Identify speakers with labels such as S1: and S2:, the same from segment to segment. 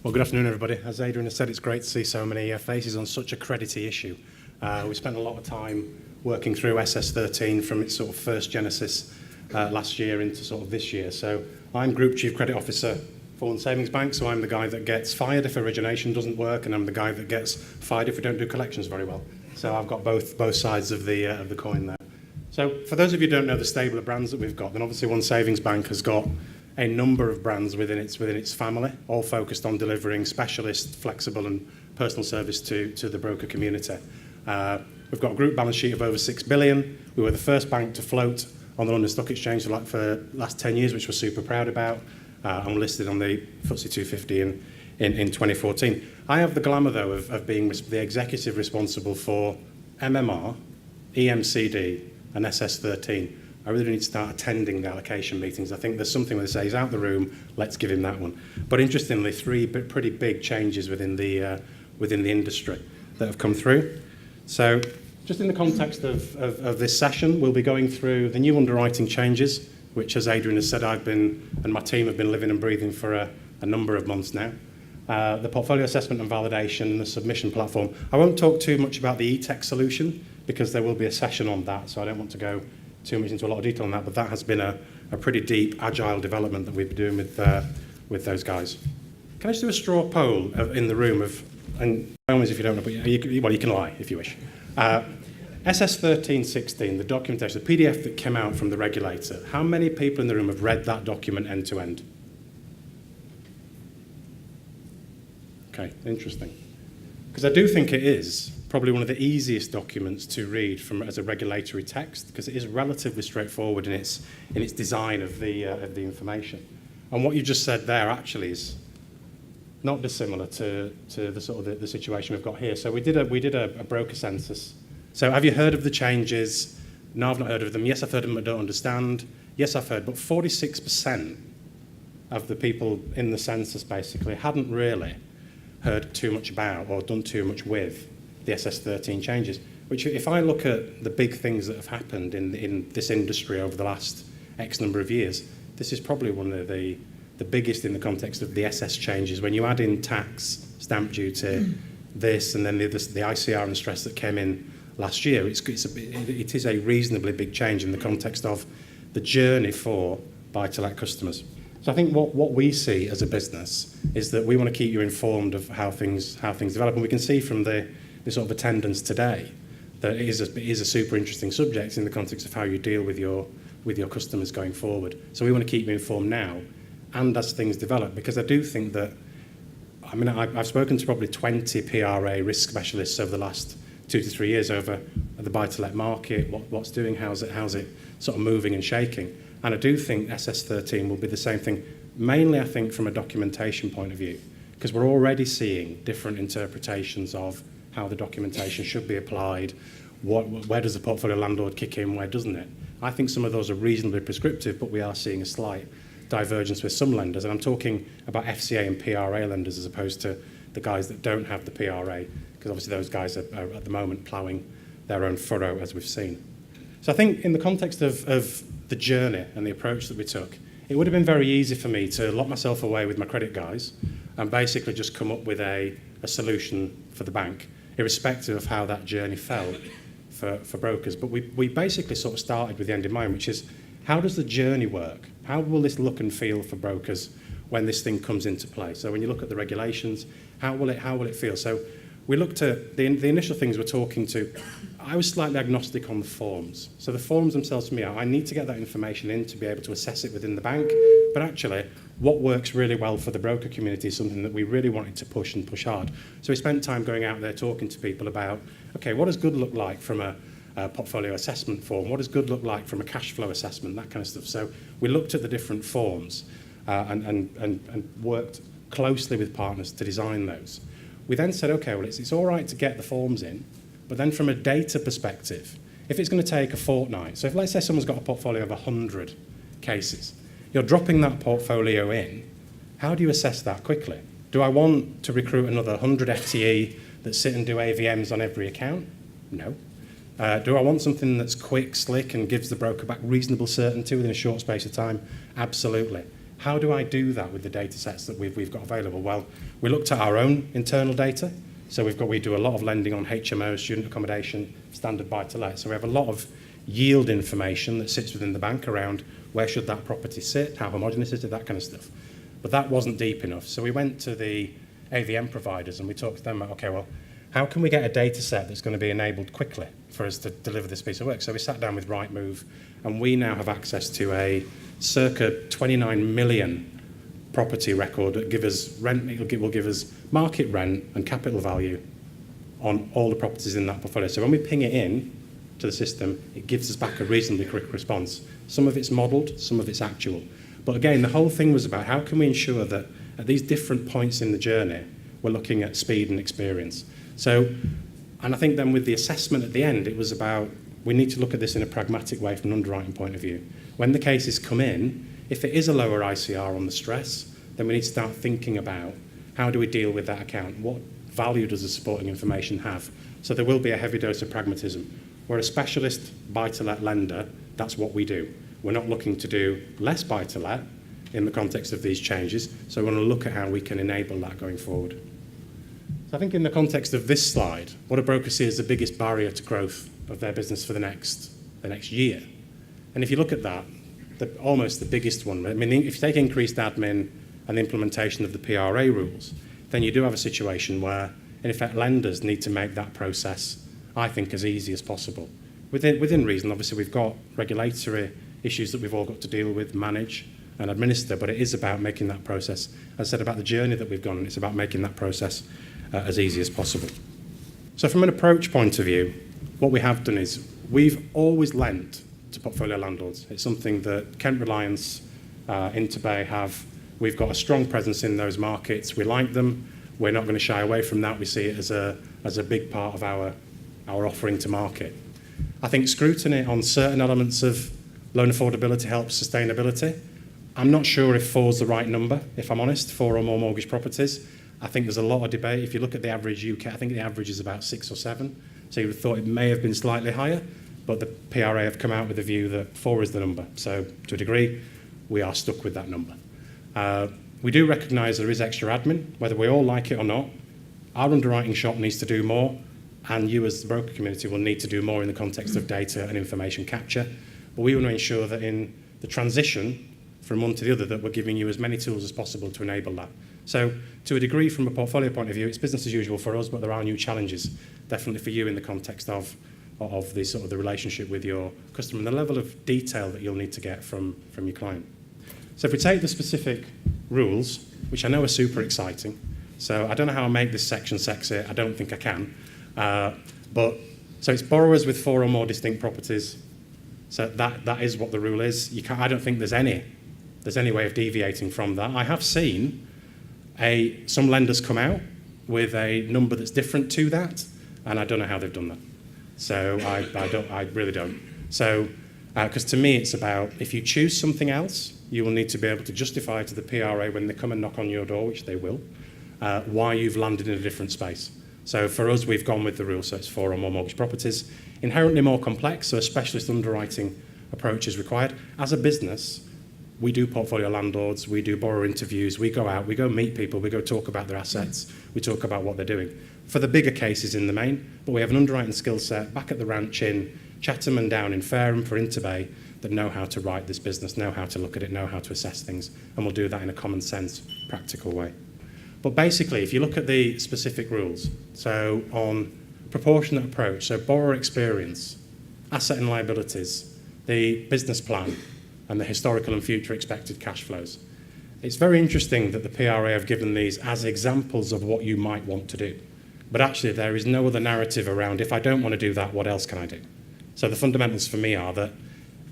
S1: Well, good afternoon, everybody. As Adrian has said, it's great to see so many faces on such a credity issue. We spent a lot of time working through SS13 from its sort of first genesis last year into sort of this year. So I'm Group Chief Credit Officer for One Savings Bank, so I'm the guy that gets fired if origination doesn't work, and I'm the guy that gets fired if we don't do collections very well. So I've got both sides of the coin there. So for those of you who don't know the stable of brands that we've got, then obviously One Savings Bank has got a number of brands within its family, all focused on delivering specialist, flexible and personal service to the broker community. We've got a group balance sheet of over 6 billion. We were the first bank to float on the London Stock Exchange for the last 10 years, which we're super proud about. I'm listed on the FTSE 250 in 2014. I have the glamour, though, of being the executive responsible for MMR, EMCD and SS13. I really need to start attending the allocation meetings. I think there's something where they say he's out the room, let's give him that one. But interestingly, three pretty big changes within the industry that have come through. So just in the context of this session, we'll be going through the new underwriting changes, which, as Adrian has said, I've been and my team have been living and breathing for a number of months now. The portfolio assessment and validation, the submission platform. I won't talk too much about the eTech solution because there will be a session on that, so I don't want to go too much into a lot of detail on that, but that has been a pretty deep, agile development that we've been doing with those guys. Can I just do a straw poll in the room and by all means if you don't know, but you can lie if you wish. SS1316, the documentation, the PDF that came out from the regulator, how many people in the room have read that document end to end? Okay, interesting. Because I do think it is probably one of the easiest documents to read as a regulatory text, because it is relatively straightforward in its design of the information. And what you just said there actually is not dissimilar to the sort of the situation we've got here. So we did a broker census. So have you heard of the changes? No, I've not heard of them. Yes, I've heard of them, but don't understand. Yes, I've heard, but 46% of the people in the census basically hadn't really heard too much about or done too much with the SS13 changes, which if I look at the big things that have happened in this industry over the last X number of years, this is probably one of the biggest in the context of the SS changes. When you add in tax, stamp duty, this, and then the ICR and the stress that came in last year, it is a reasonably big change in the context of the journey for buy-to-let customers. So I think what we see as a business is that we want to keep you informed of how things develop, and we can see from the sort of attendance today that it is a super interesting subject in the context of how you deal with your customers going forward. So we want to keep you informed now and as things develop, because I do think that, I mean, I've spoken to probably 20 PRA risk specialists over the last 2 to 3 years over the buy-to-let market, what's doing, how's it sort of moving and shaking. And I do think SS13 will be the same thing, mainly I think from a documentation point of view, because we're already seeing different interpretations of how the documentation should be applied, where does the portfolio landlord kick in, where doesn't it? I think some of those are reasonably prescriptive, but we are seeing a slight divergence with some lenders, and I'm talking about FCA and PRA lenders as opposed to the guys that don't have the PRA, because obviously those guys are at the moment ploughing their own furrow, as we've seen. So I think in the context of the journey and the approach that we took, it would have been very easy for me to lock myself away with my credit guys and basically just come up with a solution for the bank, irrespective of how that journey fell for brokers. But we basically sort of started with the end in mind, which is, how does the journey work? How will this look and feel for brokers when this thing comes into play? So when you look at the regulations, how will it feel? So we looked at the initial things we're talking to. I was slightly agnostic on the forms. So the forms themselves for me, I need to get that information in to be able to assess it within the bank. But actually, what works really well for the broker community is something that we really wanted to push hard. So we spent time going out there talking to people about, okay, what does good look like from a portfolio assessment form? What does good look like from a cash flow assessment? That kind of stuff. So we looked at the different forms and worked closely with partners to design those. We then said, okay, well, it's all right to get the forms in, but then from a data perspective, if it's going to take a fortnight, so if let's say someone's got a portfolio of 100 cases, you're dropping that portfolio in, how do you assess that quickly? Do I want to recruit another 100 FTE that sit and do AVMs on every account? No. Do I want something that's quick, slick, and gives the broker back reasonable certainty within a short space of time? Absolutely. How do I do that with the data sets that we've got available? Well, we looked at our own internal data. So we do a lot of lending on HMO, student accommodation, standard buy-to-let. So we have a lot of yield information that sits within the bank around where should that property sit, how homogeneous is it, that kind of stuff. But that wasn't deep enough. So we went to the AVM providers and we talked to them about, okay, well, how can we get a data set that's going to be enabled quickly for us to deliver this piece of work? So we sat down with Rightmove, and we now have access to a circa 29 million property record that give us rent. It will give us market rent and capital value on all the properties in that portfolio. So when we ping it in to the system, it gives us back a reasonably quick response. Some of it's modelled, some of it's actual. But again, the whole thing was about how can we ensure that at these different points in the journey, we're looking at speed and experience. So, and I think then with the assessment at the end, it was about we need to look at this in a pragmatic way from an underwriting point of view. When the cases come in, if it is a lower ICR on the stress, then we need to start thinking about how do we deal with that account? What value does the supporting information have? So there will be a heavy dose of pragmatism. We're a specialist buy-to-let lender. That's what we do. We're not looking to do less buy-to-let in the context of these changes. So we want to look at how we can enable that going forward. So I think in the context of this slide, what a broker sees as the biggest barrier to growth of their business for the next year. And if you look at that, almost the biggest one, I mean, if you take increased admin and the implementation of the PRA rules, then you do have a situation where, in effect, lenders need to make that process, I think, as easy as possible. Within reason, obviously, we've got regulatory issues that we've all got to deal with, manage and administer, but it is about making that process, as I said, about the journey that we've gone, and it's about making that process as easy as possible. So from an approach point of view, what we have done is we've always lent to portfolio landlords. It's something that Kent Reliance, Interbay have. We've got a strong presence in those markets. We like them. We're not going to shy away from that. We see it as a big part of our offering to market. I think scrutiny on certain elements of loan affordability helps sustainability. I'm not sure if 4 is the right number, if I'm honest, 4 or more mortgage properties. I think there's a lot of debate. If you look at the average UK, I think the average is about 6 or 7. So you would have thought it may have been slightly higher, but the PRA have come out with a view that 4 is the number. So to a degree, we are stuck with that number. We do recognise there is extra admin, whether we all like it or not. Our underwriting shop needs to do more, and you as the broker community will need to do more in the context of data and information capture. But we want to ensure that in the transition from one to the other, that we're giving you as many tools as possible to enable that. So to a degree, from a portfolio point of view, it's business as usual for us, but there are new challenges, definitely for you in the context of the sort of the relationship with your customer and the level of detail that you'll need to get from your client. So if we take the specific rules, which I know are super exciting, so I don't know how I make this section sexy, I don't think I can, so it's borrowers with 4 or more distinct properties. So that is what the rule is. I don't think there's any way of deviating from that. I have seen some lenders come out with a number that's different to that, and I don't know how they've done that. So I really don't. So, because to me it's about, if you choose something else, you will need to be able to justify to the PRA when they come and knock on your door, which they will, why you've landed in a different space. So for us, we've gone with the rule, so it's 4 or more mortgage properties. Inherently more complex, so a specialist underwriting approach is required. As a business, we do portfolio landlords, we do borrower interviews, we go out, we go meet people, we go talk about their assets, we talk about what they're doing. For the bigger cases in the main, but we have an underwriting skill set back at the ranch in Chatham and down in Fareham for Interbay that know how to write this business, know how to look at it, know how to assess things, and we'll do that in a common sense, practical way. But basically, if you look at the specific rules, so on proportionate approach, so borrower experience, asset and liabilities, the business plan, and the historical and future expected cash flows. It's very interesting that the PRA have given these as examples of what you might want to do. But actually, there is no other narrative around, if I don't want to do that, what else can I do? So the fundamentals for me are that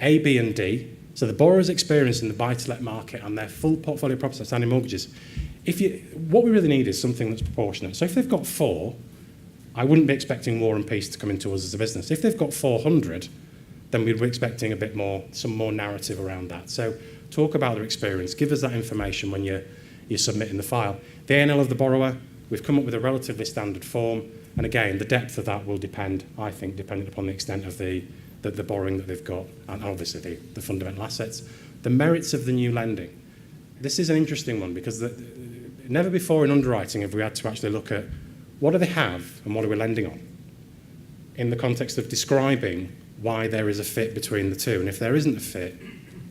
S1: A, B, and D, so the borrower's experience in the buy-to-let market and their full portfolio of properties, outstanding mortgages, what we really need is something that's proportionate. So if they've got 4, I wouldn't be expecting War and Peace to come into us as a business. If they've got 400, then we'd be expecting a bit more, some more narrative around that. So talk about their experience. Give us that information when you're submitting the file. The ANL of the borrower, we've come up with a relatively standard form. And again, the depth of that will depend, I think, depending upon the extent of the borrowing that they've got, and obviously the fundamental assets. The merits of the new lending. this is an interesting one because never before in underwriting have we had to actually look at what do they have and what are we lending on in the context of describing why there is a fit between the two. And if there isn't a fit,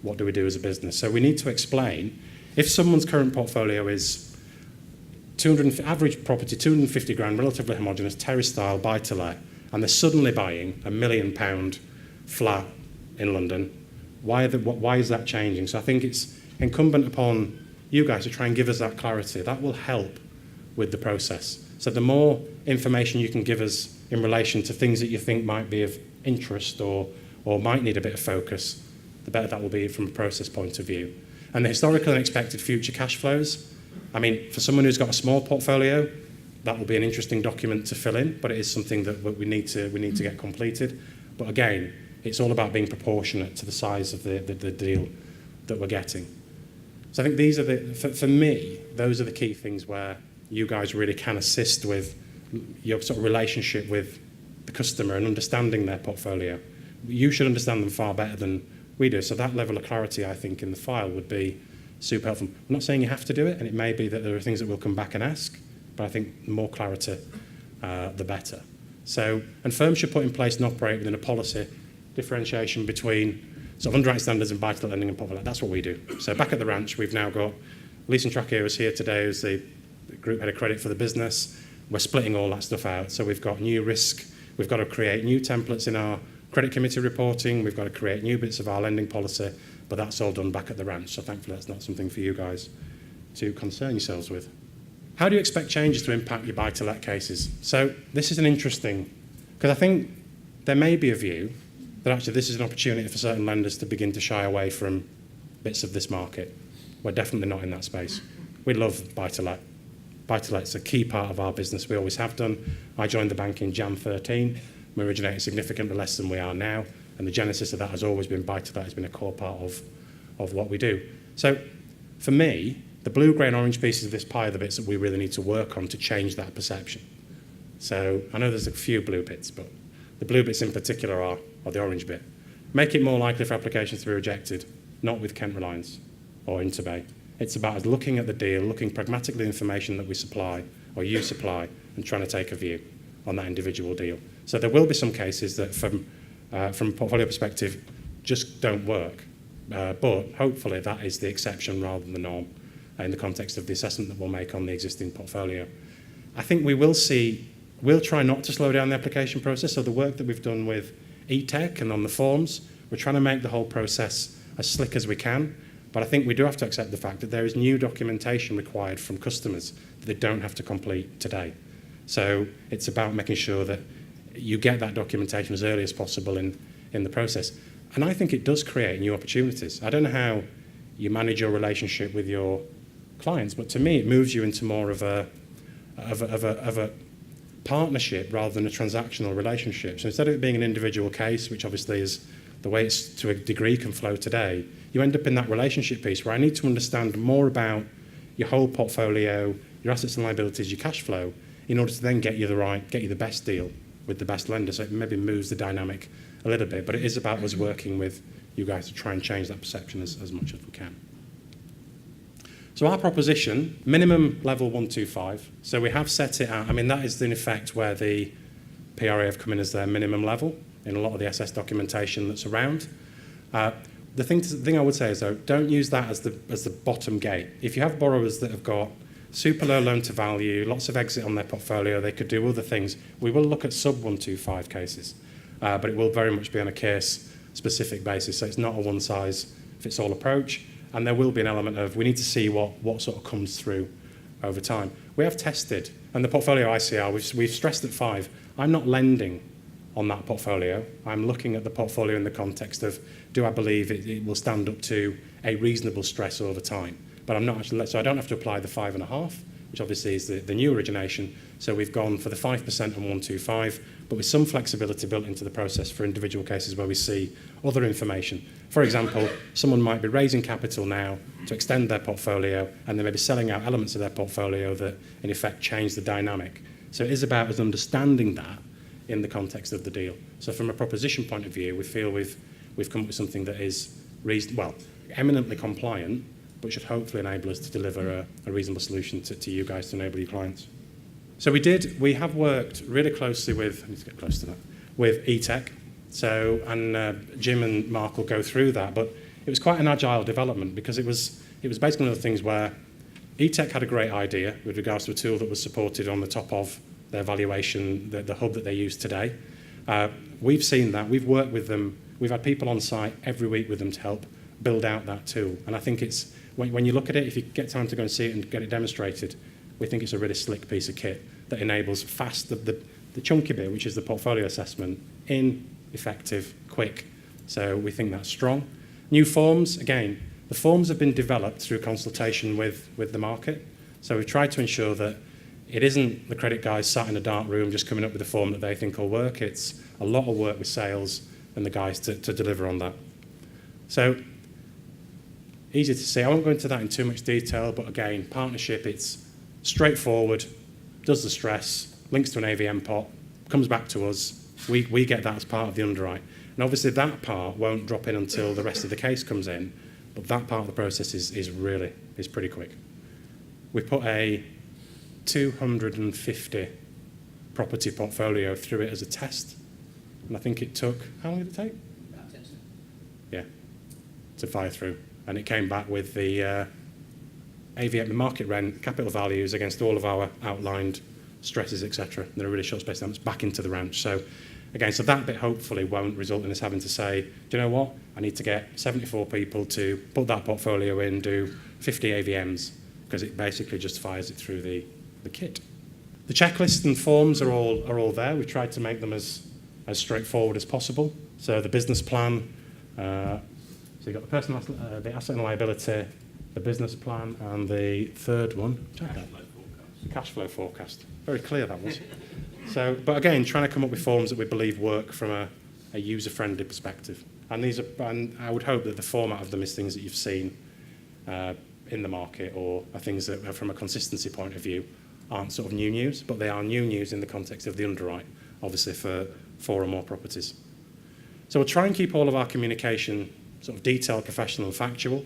S1: what do we do as a business? So we need to explain if someone's current portfolio is average property, 250 grand, relatively homogenous, terrace style, buy-to-let, and they're suddenly buying £1 million flat in London, why is that changing? So I think it's incumbent upon you guys to try and give us that clarity. That will help with the process. So the more information you can give us in relation to things that you think might be of interest or might need a bit of focus, the better that will be from a process point of view. And the historical and expected future cash flows, I mean, for someone who's got a small portfolio, that will be an interesting document to fill in, but it is something that we need to get completed. But again, it's all about being proportionate to the size of the deal that we're getting. So I think these are for me, those are the key things where you guys really can assist with your sort of relationship with the customer and understanding their portfolio. You should understand them far better than we do. So that level of clarity, I think, in the file would be super helpful. I'm not saying you have to do it, and it may be that there are things that we'll come back and ask, but I think the more clarity, the better. So, and firms should put in place and operate within a policy differentiation between sort of underwriting standards and buy-to-let lending and portfolio. That's what we do. So back at the ranch, we've now got Leasing Tracker is here today as the group head of credit for the business. We're splitting all that stuff out. So we've got new risk. We've got to create new templates in our credit committee reporting. We've got to create new bits of our lending policy, but that's all done back at the ranch. So thankfully, that's not something for you guys to concern yourselves with. How do you expect changes to impact your buy-to-let cases? So this is an interesting, because I think there may be a view that actually this is an opportunity for certain lenders to begin to shy away from bits of this market. We're definitely not in that space. We love buy-to-let. Buy-to-let's a key part of our business. We always have done. I joined the bank in Jan 13. We originated significantly less than we are now, and the genesis of that has always been buy-to-let has been a core part of what we do. So for me, the blue, grey and orange pieces of this pie are the bits that we really need to work on to change that perception. So I know there's a few blue bits, but the blue bits in particular are the orange bit. Make it more likely for applications to be rejected, not with Kent Reliance or Interbay. It's about us looking at the deal, looking pragmatically at the information that we supply or you supply, and trying to take a view on that individual deal. So there will be some cases that from a portfolio perspective just don't work, but hopefully that is the exception rather than the norm in the context of the assessment that we'll make on the existing portfolio. I think we'll try not to slow down the application process. So the work that we've done with eTech and on the forms, we're trying to make the whole process as slick as we can. But I think we do have to accept the fact that there is new documentation required from customers that they don't have to complete today. So it's about making sure that you get that documentation as early as possible in the process. And I think it does create new opportunities. I don't know how you manage your relationship with your clients, but to me it moves you into more of a partnership rather than a transactional relationship. So instead of it being an individual case, which obviously is the way it's to a degree can flow today, you end up in that relationship piece where I need to understand more about your whole portfolio, your assets and liabilities, your cash flow, in order to then get you the best deal with the best lender. So it maybe moves the dynamic a little bit, but it is about us working with you guys to try and change that perception as much as we can. So our proposition, minimum level 125. So we have set it out. I mean, that is in effect where the PRA have come in as their minimum level in a lot of the SS documentation that's around. The thing I would say is, though, don't use that as the bottom gate. If you have borrowers that have got super low loan to value, lots of exit on their portfolio, they could do other things. We will look at sub 125 cases, but it will very much be on a case specific basis. So it's not a one size fits all approach. And there will be an element of we need to see what sort of comes through over time. We have tested, and the portfolio ICR, we've stressed at 5. I'm not lending on that portfolio. I'm looking at the portfolio in the context of, do I believe it will stand up to a reasonable stress over time? But I'm not actually, so I don't have to apply the 5.5, which obviously is the new origination. So we've gone for the 5% and 125, but with some flexibility built into the process for individual cases where we see other information. For example, someone might be raising capital now to extend their portfolio, and they may be selling out elements of their portfolio that in effect change the dynamic. So it is about us understanding that in the context of the deal. So from a proposition point of view, we feel we've come up with something that is eminently compliant, but should hopefully enable us to deliver a reasonable solution to you guys to enable your clients. So we have worked really closely with, I need to get close to that, with eTech. So, and Jim and Mark will go through that, but it was quite an agile development because it was basically one of the things where eTech had a great idea with regards to a tool that was supported on the top of their valuation, the hub that they use today. We've seen that, we've worked with them, we've had people on site every week with them to help build out that tool. And I think it's, when you look at it, if you get time to go and see it and get it demonstrated, we think it's a really slick piece of kit that enables fast, the chunky bit, which is the portfolio assessment, in, effective, quick. So we think that's strong. New forms, again, the forms have been developed through consultation with the market. So we've tried to ensure that it isn't the credit guys sat in a dark room just coming up with a form that they think will work. It's a lot of work with sales and the guys to deliver on that. So easy to see. I won't go into that in too much detail, but again, partnership, it's straightforward, does the stress, links to an AVM pot, comes back to us. We get that as part of the underwrite. And obviously that part won't drop in until the rest of the case comes in, but that part of the process is pretty quick. We put a 250 property portfolio through it as a test, and I think it took, how long did it take?
S2: About 10 seconds.
S1: Yeah, to fire through. And it came back with the AVM, the market rent, capital values against all of our outlined stresses, etc. In a really short space of time, it's back into the ranch. So again, so that bit hopefully won't result in us having to say, do you know what, I need to get 74 people to put that portfolio in, do 50 AVMs, because it basically just fires it through the kit. The checklist and forms are all there. We've tried to make them as straightforward as possible. So the business plan, so you've got the personal, the asset and liability, the business plan, and the third one, the cash flow forecast. Very clear that was. So, but again, trying to come up with forms that we believe work from a user-friendly perspective. And and I would hope that the format of them is things that you've seen in the market, or are things that, from a consistency point of view, aren't sort of new news, but they are new news in the context of the underwrite, obviously for 4 or more properties. So we'll try and keep all of our communication sort of detailed, professional, and factual.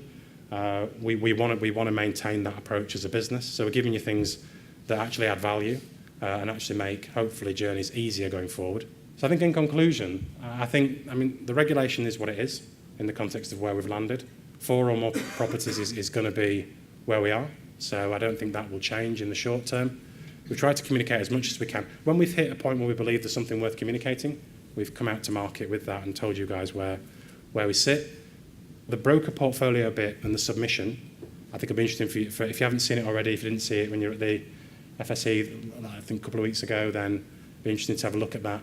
S1: We want to maintain that approach as a business. So we're giving you things that actually add value and actually make, hopefully, journeys easier going forward. So I think in conclusion, I mean, the regulation is what it is in the context of where we've landed. 4 or more properties is going to be where we are. So I don't think that will change in the short term. We try to communicate as much as we can. When we've hit a point where we believe there's something worth communicating, we've come out to market with that and told you guys where we sit. The broker portfolio bit and the submission, I think it'll be interesting for you, if you haven't seen it already, if you didn't see it when you were at the FSE, I think a couple of weeks ago, then it'll be interesting to have a look at that.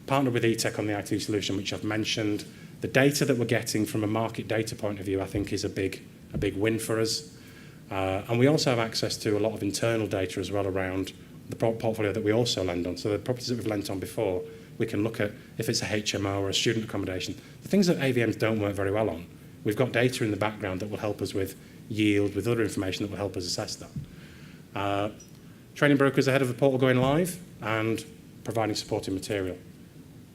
S1: Partnered with eTech on the IT solution, which I've mentioned. The data that we're getting from a market data point of view, I think, is a big win for us. And we also have access to a lot of internal data as well around the portfolio that we also lend on. So the properties that we've lent on before, we can look at if it's a HMO or a student accommodation. The things that AVMs don't work very well on, we've got data in the background that will help us with yield, with other information that will help us assess that. Training brokers ahead of the portal going live and providing supporting material.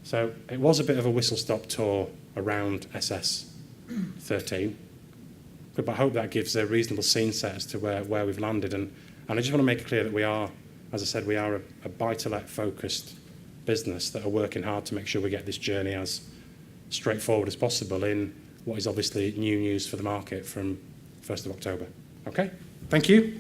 S1: So it was a bit of a whistle-stop tour around SS13. But I hope that gives a reasonable scene set as to where we've landed. And I just want to make it clear that we are, as I said, we are a buy-to-let focused business that are working hard to make sure we get this journey as straightforward as possible in what is obviously new news for the market from 1st of October. Okay, thank you.